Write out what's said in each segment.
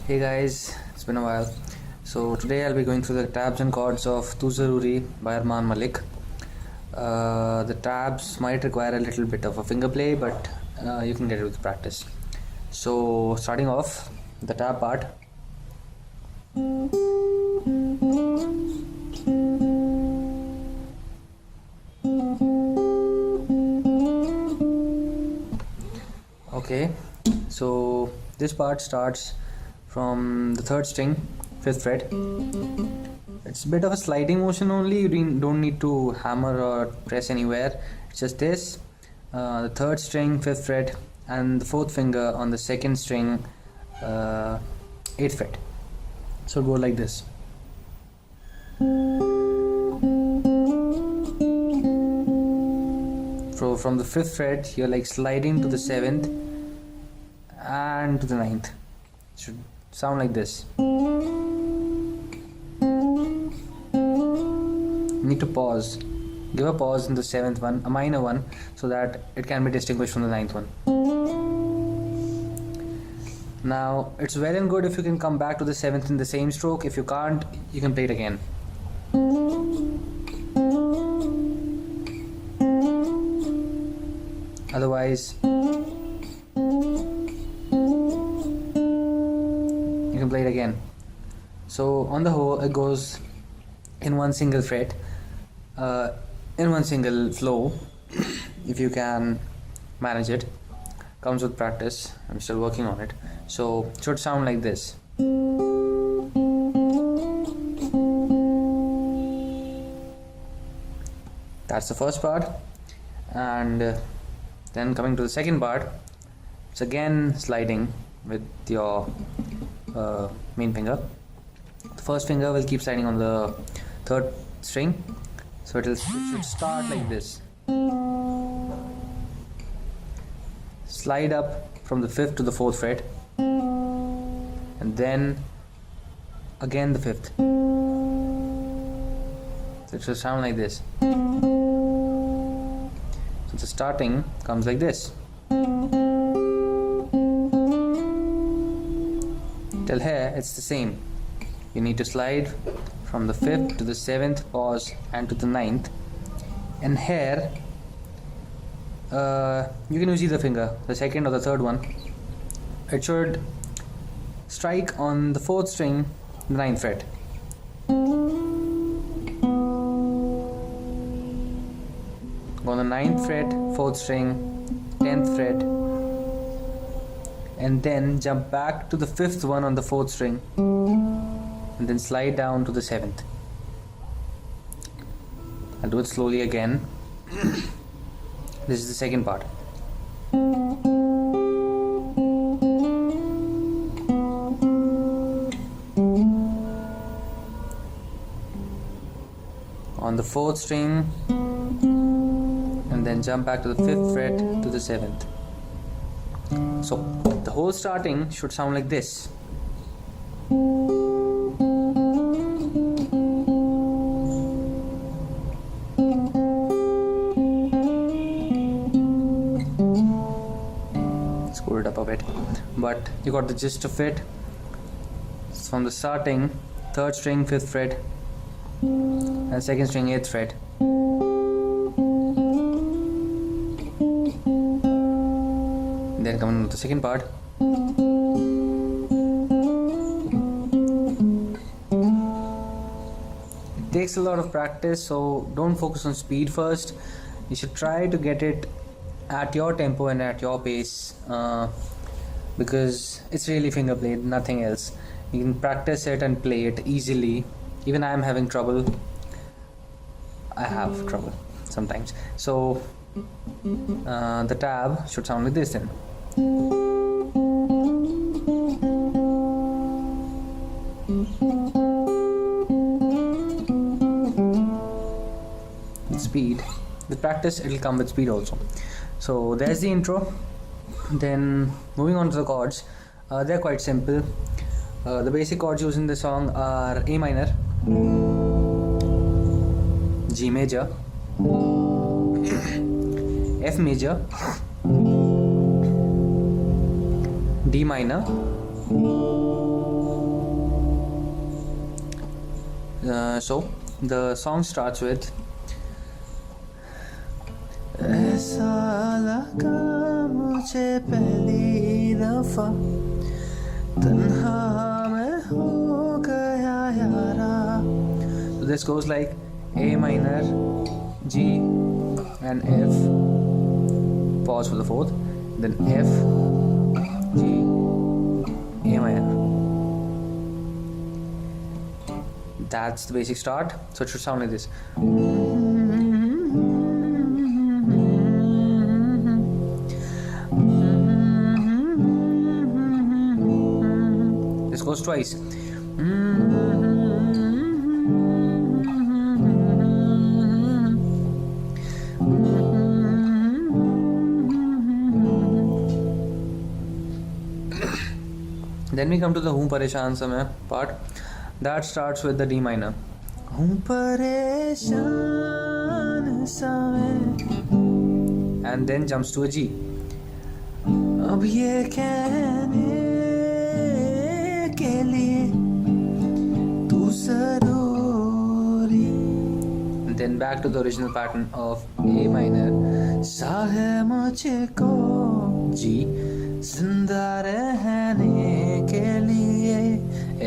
Hey guys, it's been a while. So today I'll be going through the tabs and chords of Tu Zaroori by Armaan Malik. The tabs might require a little bit of a finger play, but you can get it with practice. So starting off, the tab part. Okay, so this part starts from the third string, 5th fret. It's a bit of a sliding motion only. You don't need to hammer or press anywhere. It's just this, the third string, 5th fret, and the 4th finger on the second string, 8th fret. So go like this. So from the 5th fret, you're like sliding to the 7th and to the 9th. It should sound like this. You need to pause. Give a pause in the 7th one, a minor one, so that it can be distinguished from the 9th one. Now, it's well and good if you can come back to the 7th in the same stroke. If you can't, you can play it again. Otherwise, you can play it again. So on the whole, it goes in one single fret, in one single flow, if you can manage it. Comes with practice. I'm still working on it. So it should sound like this. That's the first part, and then coming to the second part, it's again sliding with your main finger. The first finger will keep sliding on the third string, so it should start like this. Slide up from the 5th to the 4th fret, and then again the 5th. So it should sound like this. So the starting comes like this. Till here it's the same. You need to slide from the 5th to the 7th, pause, and to the 9th. And here you can use either finger, the second or the third one. It should strike on the 4th string, the 9th fret. Go on the 9th fret, 4th string, 10th fret, and then jump back to the 5th one on the 4th string, and then slide down to the 7th. I'll do it slowly again. This is the second part. On the 4th string, and then jump back to the 5th fret to the 7th. So the whole starting should sound like this. Screw it up a bit, but you got the gist of it. It's from the starting, 3rd string, 5th fret, and 2nd string, 8th fret. Then coming to the second part. It takes a lot of practice, so don't focus on speed first. You should try to get it at your tempo and at your pace, because it's really finger played, nothing else. You can practice it and play it easily. Even I am having trouble. I have trouble sometimes. So the tab should sound like this then. Speed. With practice, it'll come with speed also. So there's the intro. Then moving on to the chords, they're quite simple. The basic chords used in the song are A minor, G major, F major, D minor, So the song starts with ऐसा लगा मुझे पहली दफा तन्हा मैं हो गया यारा. So this goes like A minor, G and F, pause for the fourth, then F, G, A minor. That's the basic start, so it should sound like this. This goes twice. Then we come to the Hoon Pareshaan Samay part. That starts with the D minor. Hoon Pareshaan Samay, and then jumps to a G. अब ये कहने के लिए तू ज़रूरी. And then back to the original pattern of A minor. सा है मुझको G जिंदा रहने के लिए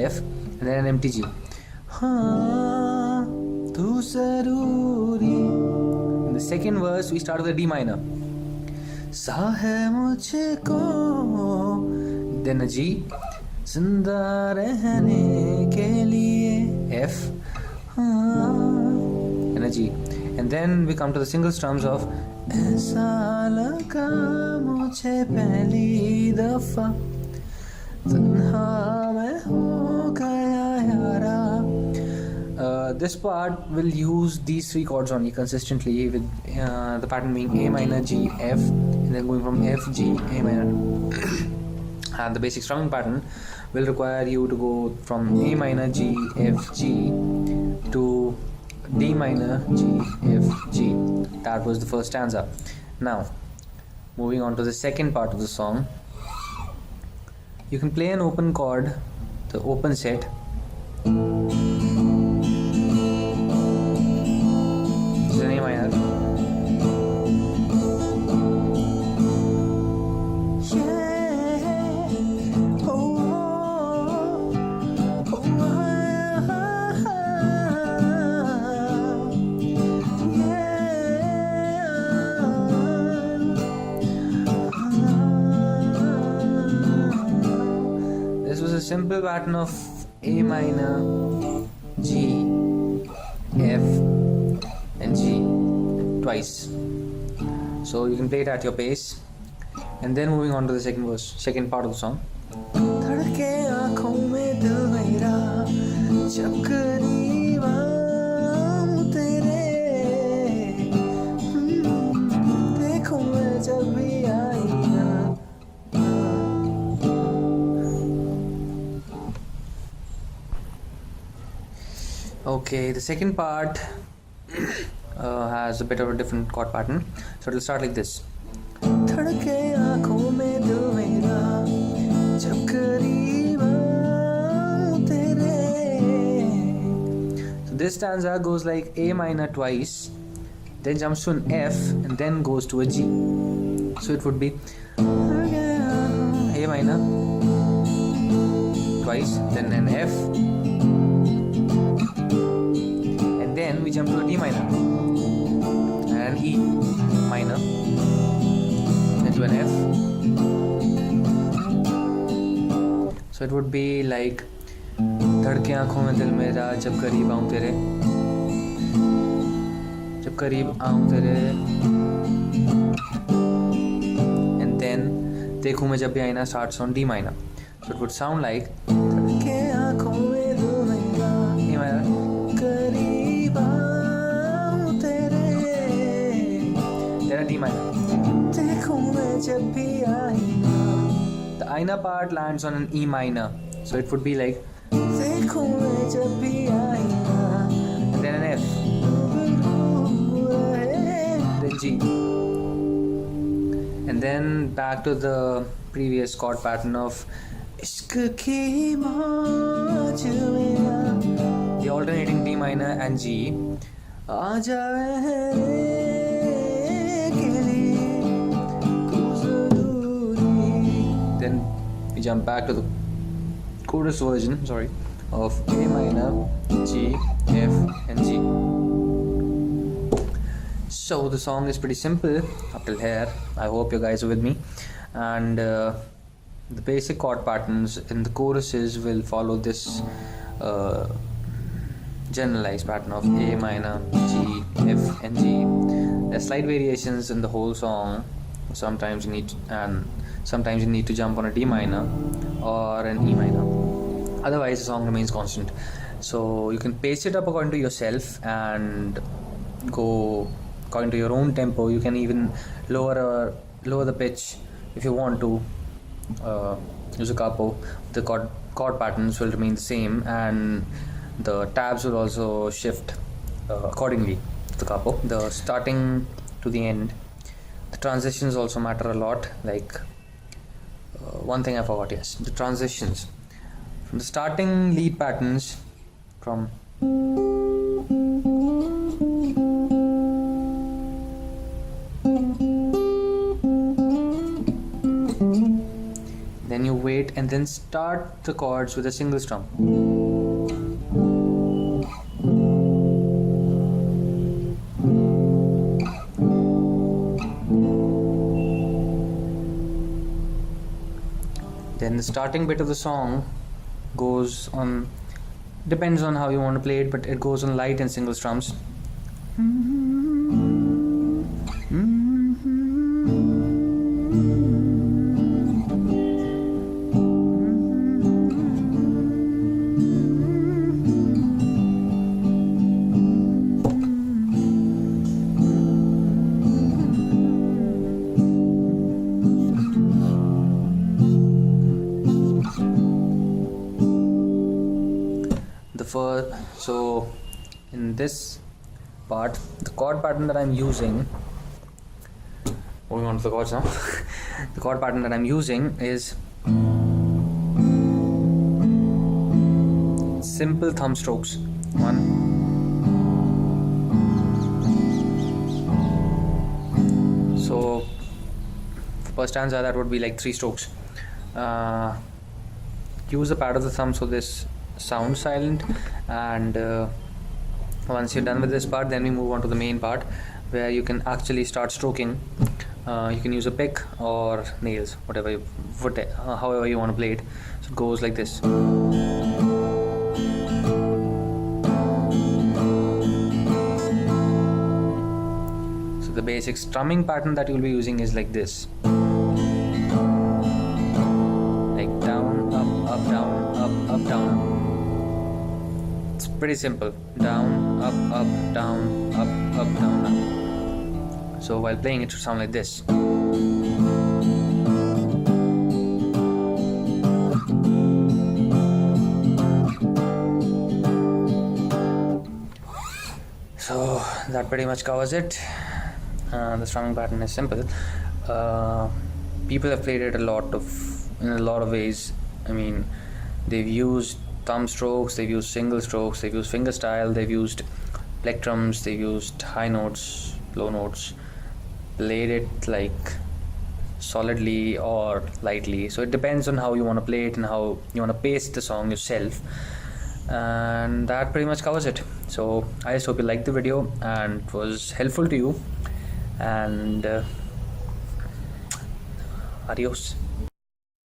F, and then an empty G. हाँ तू ज़रूरी. In the second verse we start with a D minor. सा है मुझको, then a G, जिंदा रहने के लिए F, and a G. And then we come to the single strums of ऐसा लगा मुझे पहली दफा तन्हा मैं हो गया यारा. This part will use these three chords only consistently, with the pattern being A minor, G, F, and then going from F, G, A minor. And the basic strumming pattern will require you to go from A minor, G, F, G to D minor, G, F, G. That was the first stanza. Now, moving on to the second part of the song. You can play an open chord, the open set. This is an A minor. Simple pattern of A minor, G, F, and G twice. So you can play it at your pace. And then moving on to the second verse, second part of the song. धड़के आँखों में दिल मेरा जब करीब आऊं तेरे, देखूं मैं जब भी आईना. Okay, the second part has a bit of a different chord pattern, so it will start like this. धड़के आँखों में दिल मेरा जब करीब आऊं तेरे. So this stanza goes like A minor twice, then jumps to an F, and then goes to a G. So it would be A minor twice, then an F, then we jump to a D minor and an E minor, then to an F. So it would be like धड़के आँखों में दिल मेरा जब करीब आऊं तेरे, जब करीब आऊं तेरे, and then देखूं मैं जब भी आईना starts on D minor. So it would sound like धड़के आँखों में दिल मेरा A minor, then a D minor. The Aina part lands on an E minor, so it would be like and then an F, then G, and then back to the previous chord pattern of इश्क की मौज में, the alternating D minor and G. आ जाए के लिए तू ज़रूरी. Then we jump back to the chorus version, of A minor, G, F and G. So the song is pretty simple up till here. I hope you guys are with me, and the basic chord patterns in the choruses will follow this generalized pattern of A minor, G, F and G. There are slight variations in the whole song. Sometimes you need to jump on a D minor or an E minor. Otherwise the song remains constant. So you can pace it up according to yourself and go according to your own tempo. You can even lower the pitch if you want to. Use a capo. The chord patterns will remain the same, and the tabs will also shift accordingly to the capo. The starting to the end, the transitions also matter a lot. Like one thing I forgot, yes, the transitions from the starting lead patterns from then you wait and then start the chords with a single strum. Then the starting bit of the song goes on, depends on how you want to play it, but it goes on light and single strums. So in this part, the chord pattern that I'm using, moving on to the chords now. The chord pattern that I'm using is simple thumb strokes. 1, so per stanza that would be like 3 strokes. Use the pad of the thumb so this sounds silent, and once you're done with this part, then we move on to the main part where you can actually start stroking. You can use a pick or nails, however you want to play it. So it goes like this. So the basic strumming pattern that you'll be using is like this, like down, up, down, up, down. It's pretty simple. Down, up, down, up, down, up. So while playing it should sound like this. So that pretty much covers it. The strumming pattern is simple. People have played it in a lot of ways. I mean, they've used thumb strokes, they've used single strokes, they've used finger style, they've used plectrums, they've used high notes, low notes, played it like solidly or lightly. So it depends on how you want to play it and how you want to pace the song yourself, and that pretty much covers it. So I just hope you liked the video and it was helpful to you, and adios.